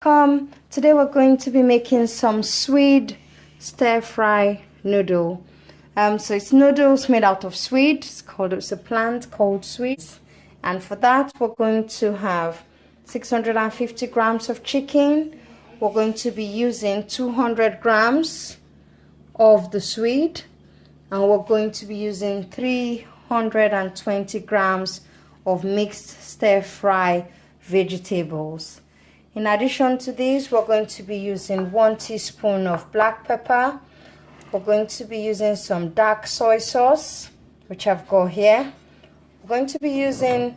Today we're going to be making some Swede stir-fry noodle. So it's noodles made out of Swede. It's a plant called Swede. And for that we're going to have 650 grams of chicken. We're going to be using 200 grams of the Swede, and we're going to be using 320 grams of mixed stir-fry vegetables. In addition to this, we're going to be using 1 teaspoon of black pepper. We're going to be using some dark soy sauce, which I've got here. We're going to be using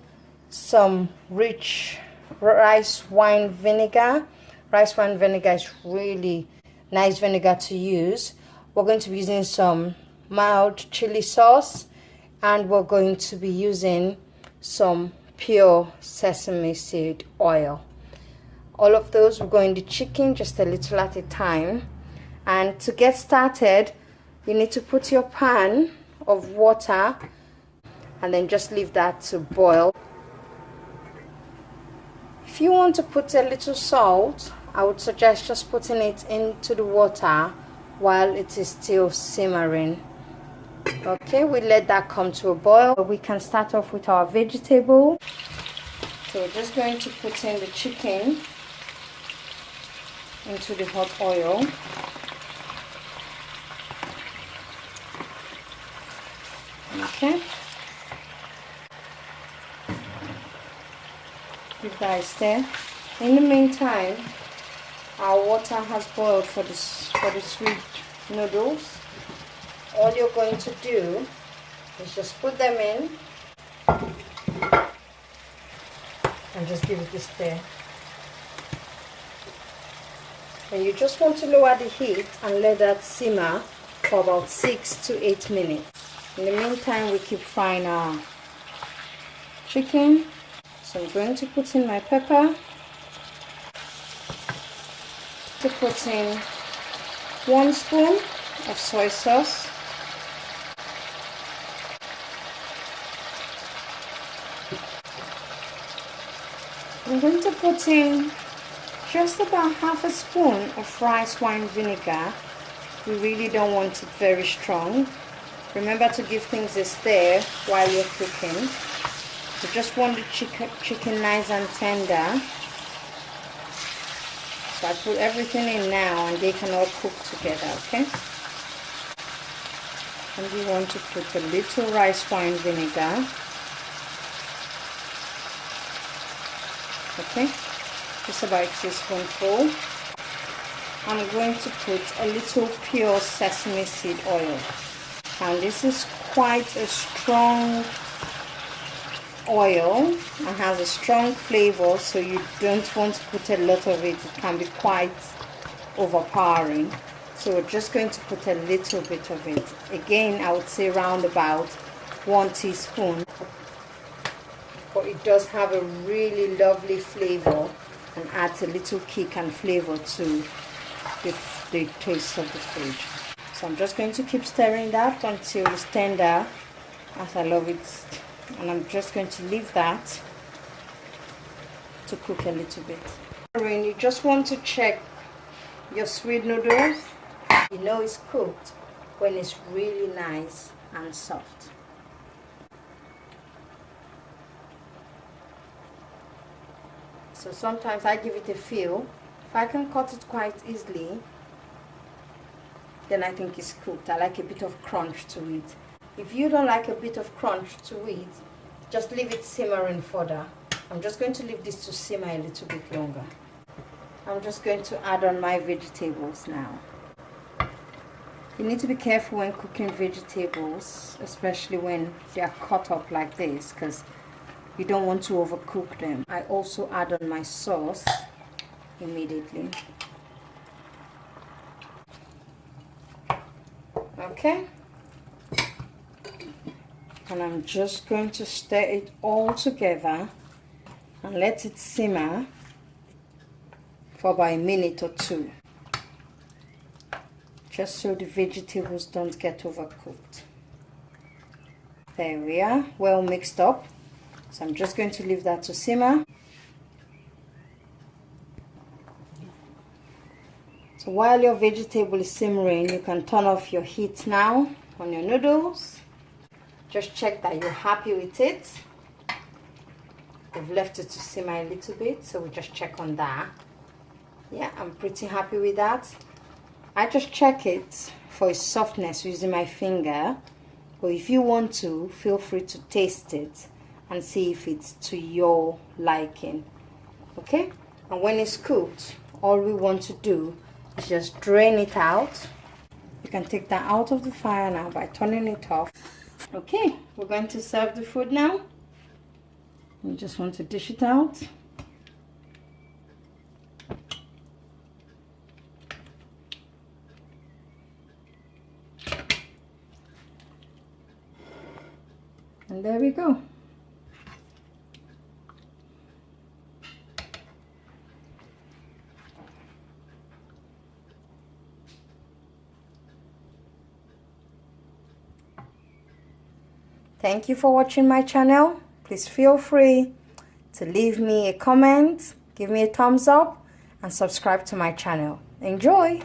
some rich rice wine vinegar. Rice wine vinegar is really nice vinegar to use. We're going to be using some mild chili sauce, and we're going to be using some pure sesame seed oil. All of those will go in the chicken just a little at a time. And to get started, you need to put your pan of water and then just leave that to boil. If you want to put a little salt, I would suggest just putting it into the water while it is still simmering. Okay, we let that come to a boil. We can start off with our vegetable. So we're just going to put in the chicken into the hot oil. Okay. Give that a stir. In the meantime, our water has boiled for the sweet noodles. All you're going to do is just put them in and just give it a stir. And you just want to lower the heat and let that simmer for about 6 to 8 minutes. In the meantime, we keep frying our chicken. So I'm going to put in my pepper. To put in 1 spoon of soy sauce. I'm going to put in just about half a spoon of rice wine vinegar. We really don't want it very strong. Remember to give things a stir while you're cooking. You just want the chicken nice and tender. So I put everything in now and they can all cook together, okay? And you want to put a little rice wine vinegar. Okay, just about a teaspoonful. I'm going to put a little pure sesame seed oil. And this is quite a strong oil and has a strong flavor, so you don't want to put a lot of it. It can be quite overpowering. So we're just going to put a little bit of it. Again, I would say around about 1 teaspoon. But it does have a really lovely flavor and adds a little kick and flavor to the taste of the food. So I'm just going to keep stirring that until it's tender, as I love it. And I'm just going to leave that to cook a little bit. When you just want to check your sweet noodles, you know it's cooked when it's really nice and soft. So sometimes I give it a feel. If I can cut it quite easily, then I think it's cooked. I like a bit of crunch to it. If you don't like a bit of crunch to it, just leave it simmering further. I'm just going to leave this to simmer a little bit longer. I'm just going to add on my vegetables now. You need to be careful when cooking vegetables, especially when they are cut up like this, because you don't want to overcook them. I also add on my sauce immediately. Okay. And I'm just going to stir it all together and let it simmer for about a minute or 2. Just so the vegetables don't get overcooked. There we are, well mixed up. So I'm just going to leave that to simmer. So while your vegetable is simmering, you can turn off your heat now on your noodles. Just check that you're happy with it. I've left it to simmer a little bit, so we just check on that. Yeah, I'm pretty happy with that. I just check it for its softness using my finger, but if you want to, feel free to taste it and see if it's to your liking. Okay, and when it's cooked, all we want to do is just drain it out. You can take that out of the fire now by turning it off. Okay, we're going to serve the food now. You just want to dish it out. And there we go. Thank you for watching my channel. Please feel free to leave me a comment, give me a thumbs up, and subscribe to my channel. Enjoy!